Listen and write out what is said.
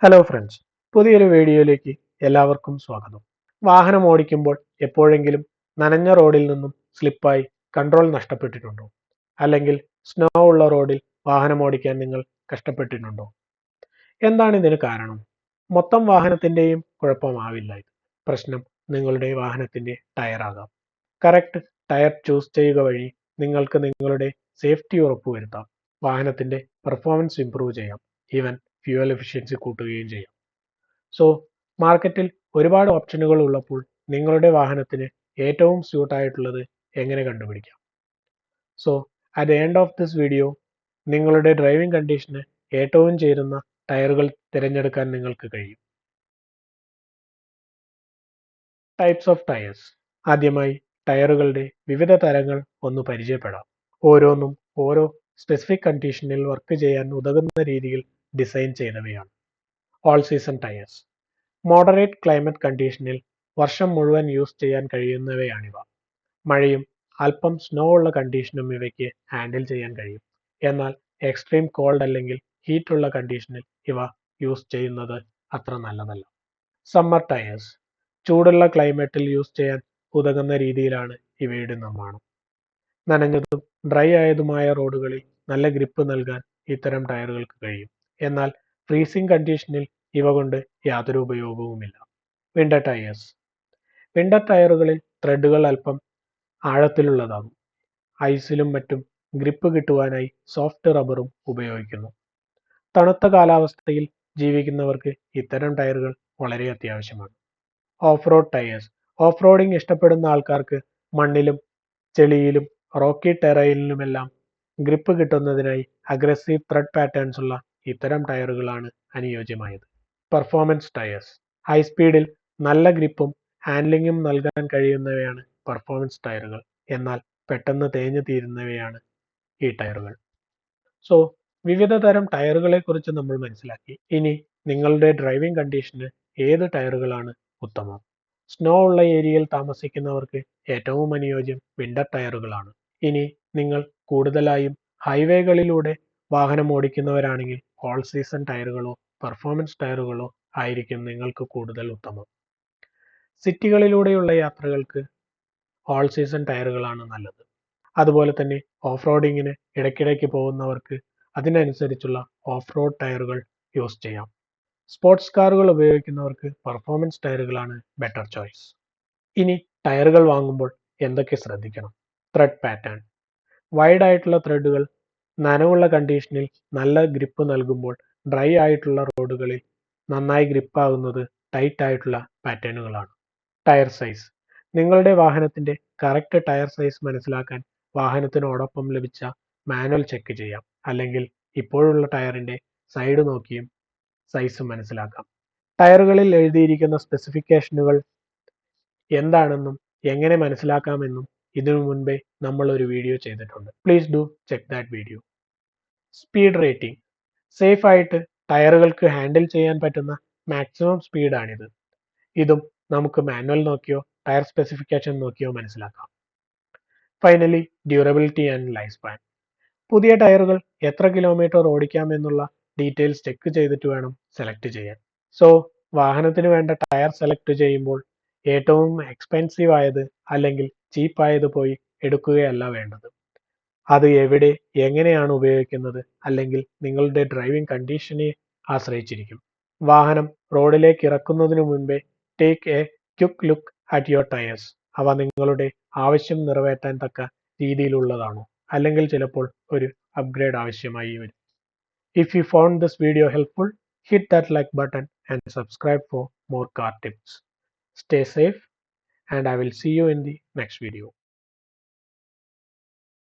Hello friends, പുതിയൊരു വീഡിയോയിലേക്ക് എല്ലാവർക്കും സ്വാഗതം. വാഹനം ഓടിക്കുമ്പോൾ എപ്പോഴെങ്കിലും നനഞ്ഞ റോഡിൽ നിന്നും സ്ലിപ്പായി കൺട്രോൾ നഷ്ടപ്പെട്ടിട്ടുണ്ടോ? അല്ലെങ്കിൽ സ്നോ ഉള്ള റോഡിൽ വാഹനം ഓടിക്കാൻ നിങ്ങൾ കഷ്ടപ്പെട്ടിട്ടുണ്ടോ? എന്താണ് ഇതിന് കാരണം? മൊത്തം വാഹനത്തിന്റെയും കുഴപ്പമാവില്ല ഇത്. പ്രശ്നം നിങ്ങളുടെ വാഹനത്തിന്റെ ടയറാകാം. കറക്റ്റ് ടയർ ചൂസ് ചെയ്യുക വഴി നിങ്ങൾക്ക് നിങ്ങളുടെ സേഫ്റ്റി ഉറപ്പുവരുത്താം, വാഹനത്തിന്റെ പെർഫോമൻസ് ഇംപ്രൂവ് ചെയ്യാം, ഈവൻ ഫ്യൂവൽ എഫിഷ്യൻസി കൂട്ടുകയും ചെയ്യാം. സോ മാർക്കറ്റിൽ ഒരുപാട് ഓപ്ഷനുകൾ ഉള്ളപ്പോൾ നിങ്ങളുടെ വാഹനത്തിന് ഏറ്റവും സ്യൂട്ട് ആയിട്ടുള്ളത് എങ്ങനെ കണ്ടുപിടിക്കാം? So at the end of this video നിങ്ങളുടെ ഡ്രൈവിംഗ് കണ്ടീഷന് ഏറ്റവും ചേരുന്ന ടയറുകൾ തിരഞ്ഞെടുക്കാൻ നിങ്ങൾക്ക് കഴിയും. Types of tyres. ആദ്യമായി ടയറുകളുടെ വിവിധ തരങ്ങൾ ഒന്ന് പരിചയപ്പെടാം. ഓരോന്നും ഓരോ സ്പെസിഫിക് കണ്ടീഷനിൽ വർക്ക് ചെയ്യാൻ ഉതകുന്ന രീതിയിൽ ഡിസൈൻ ചെയ്തവയാണ്. All season tyres. Moderate climate കണ്ടീഷനിൽ വർഷം മുഴുവൻ യൂസ് ചെയ്യാൻ കഴിയുന്നവയാണിവ. മഴയും അല്പം സ്നോ ഉള്ള കണ്ടീഷനും ഇവയ്ക്ക് ഹാൻഡിൽ ചെയ്യാൻ കഴിയും. എന്നാൽ എക്സ്ട്രീം കോൾഡ് അല്ലെങ്കിൽ ഹീറ്റ് ഉള്ള കണ്ടീഷനിൽ ഇവ യൂസ് ചെയ്യുന്നത് അത്ര നല്ലതല്ല. Summer tyres. ചൂടുള്ള ക്ലൈമറ്റിൽ യൂസ് ചെയ്യാൻ ഉതകുന്ന രീതിയിലാണ് ഇവയുടെ നിർമ്മാണം. നനഞ്ഞതും ഡ്രൈ ആയതുമായ റോഡുകളിൽ നല്ല ഗ്രിപ്പ് നൽകാൻ ഇത്തരം ടയറുകൾക്ക് കഴിയും. എന്നാൽ ഫ്രീസിംഗ് കണ്ടീഷനിൽ ഇവ കൊണ്ട് യാതൊരു ഉപയോഗവുമില്ല. Winter tyres. വിന്റർ ടയറുകളിൽ ത്രെഡുകൾ അല്പം ആഴത്തിലുള്ളതാകും. ഐസിലും മറ്റും ഗ്രിപ്പ് കിട്ടുവാനായി സോഫ്റ്റ് റബ്ബറും ഉപയോഗിക്കുന്നു. തണുത്ത കാലാവസ്ഥയിൽ ജീവിക്കുന്നവർക്ക് ഇത്തരം ടയറുകൾ വളരെ അത്യാവശ്യമാണ്. Off road tyres. Off roading ഇഷ്ടപ്പെടുന്ന ആൾക്കാർക്ക് മണ്ണിലും ചെളിയിലും റോക്കി ടെറൈനിലുമെല്ലാം ഗ്രിപ്പ് കിട്ടുന്നതിനായി അഗ്രസീവ് ത്രെഡ് പാറ്റേൺസ് ഉള്ള ഇത്തരം ടയറുകളാണ് അനുയോജ്യമായത്. Performance tyres. ഹൈ സ്പീഡിൽ നല്ല ഗ്രിപ്പും ഹാൻഡ്ലിംഗും നൽകാൻ കഴിയുന്നവയാണ് പെർഫോമൻസ് ടയറുകൾ. എന്നാൽ പെട്ടെന്ന് തേഞ്ഞു തീരുന്നവയാണ് ഈ ടയറുകൾ. സോ വിവിധ തരം ടയറുകളെ കുറിച്ച് നമ്മൾ മനസ്സിലാക്കി. ഇനി നിങ്ങളുടെ ഡ്രൈവിംഗ് കണ്ടീഷന് ഏത് ടയറുകളാണ് ഉത്തമം? സ്നോ ഉള്ള ഏരിയയിൽ താമസിക്കുന്നവർക്ക് ഏറ്റവും അനുയോജ്യം വിന്റർ ടയറുകളാണ്. ഇനി നിങ്ങൾ കൂടുതലായും ഹൈവേകളിലൂടെ വാഹനം ഓടിക്കുന്നവരാണെങ്കിൽ ഓൾ സീസൺ ടയറുകളോ പെർഫോമൻസ് ടയറുകളോ ആയിരിക്കും നിങ്ങൾക്ക് കൂടുതൽ ഉത്തമം. സിറ്റികളിലൂടെയുള്ള യാത്രകൾക്ക് ഓൾ സീസൺ ടയറുകളാണ് നല്ലത്. അതുപോലെ തന്നെ ഓഫ് റോഡിങ്ങിന് ഇടയ്ക്കിടയ്ക്ക് പോകുന്നവർക്ക് അതിനനുസരിച്ചുള്ള ഓഫ് റോഡ് ടയറുകൾ യൂസ് ചെയ്യാം. സ്പോർട്സ് കാറുകൾ ഉപയോഗിക്കുന്നവർക്ക് പെർഫോമൻസ് ടയറുകളാണ് ബെറ്റർ ചോയ്സ്. ഇനി ടയറുകൾ വാങ്ങുമ്പോൾ എന്തൊക്കെ ശ്രദ്ധിക്കണം? Thread pattern. വൈഡ് ആയിട്ടുള്ള ത്രെഡുകൾ നനവുള്ള കണ്ടീഷനിൽ നല്ല ഗ്രിപ്പ് നൽകുമ്പോൾ ഡ്രൈ ആയിട്ടുള്ള റോഡുകളിൽ നന്നായി ഗ്രിപ്പ് ആകുന്നത് ടൈറ്റ് ആയിട്ടുള്ള പാറ്റേണുകളാണ്. Tyre size. നിങ്ങളുടെ വാഹനത്തിന്റെ കറക്റ്റ് ടയർ സൈസ് മനസ്സിലാക്കാൻ വാഹനത്തിനോടൊപ്പം ലഭിച്ച മാനുവൽ ചെക്ക് ചെയ്യാം. അല്ലെങ്കിൽ ഇപ്പോഴുള്ള ടയറിന്റെ സൈഡ് നോക്കിയും സൈസ് മനസ്സിലാക്കാം. ടയറുകളിൽ എഴുതിയിരിക്കുന്ന സ്പെസിഫിക്കേഷനുകൾ എന്താണെന്നും എങ്ങനെ മനസ്സിലാക്കാമെന്നും ഇതിനു മുൻപേ നമ്മൾ ഒരു വീഡിയോ ചെയ്തിട്ടുണ്ട്. Please do check that video. Speed rating. Safe ആയിട്ട് ടയറുകൾക്ക് ഹാൻഡിൽ ചെയ്യാൻ പറ്റുന്ന മാക്സിമം സ്പീഡാണിത്. ഇതും നമുക്ക് മാനുവൽ നോക്കിയോ ടയർ സ്പെസിഫിക്കേഷൻ നോക്കിയോ മനസ്സിലാക്കാം. Finally durability and life span. പുതിയ ടയറുകൾ എത്ര കിലോമീറ്റർ ഓടിക്കാം എന്നുള്ള ഡീറ്റെയിൽസ് ചെക്ക് ചെയ്തിട്ട് വേണം സെലക്ട് ചെയ്യാൻ. സോ വാഹനത്തിന് വേണ്ട ടയർ സെലക്ട് ചെയ്യുമ്പോൾ ഏറ്റവും എക്സ്പെൻസീവ് ആയത് അല്ലെങ്കിൽ ചീപ്പ് ആയത് പോയി എടുക്കുകയല്ല വേണ്ടത്. അത് എവിടെ എങ്ങനെയാണ് ഉപയോഗിക്കുന്നത് അല്ലെങ്കിൽ നിങ്ങളുടെ ഡ്രൈവിംഗ് കണ്ടീഷനെ ആശ്രയിച്ചിരിക്കും. വാഹനം റോഡിലേക്ക് ഇറക്കുന്നതിനു മുൻപേ take A quick look at your tyres. അവ നിങ്ങളുടെ ആവശ്യം നിറവേറ്റാൻ തക്ക രീതിയിലുള്ളതാണോ, അല്ലെങ്കിൽ ചിലപ്പോൾ ഒരു അപ്ഗ്രേഡ് ആവശ്യമായി വരും. If you found this video helpful, hit that like button and subscribe for more car tips. Stay safe and I will see you in the next video.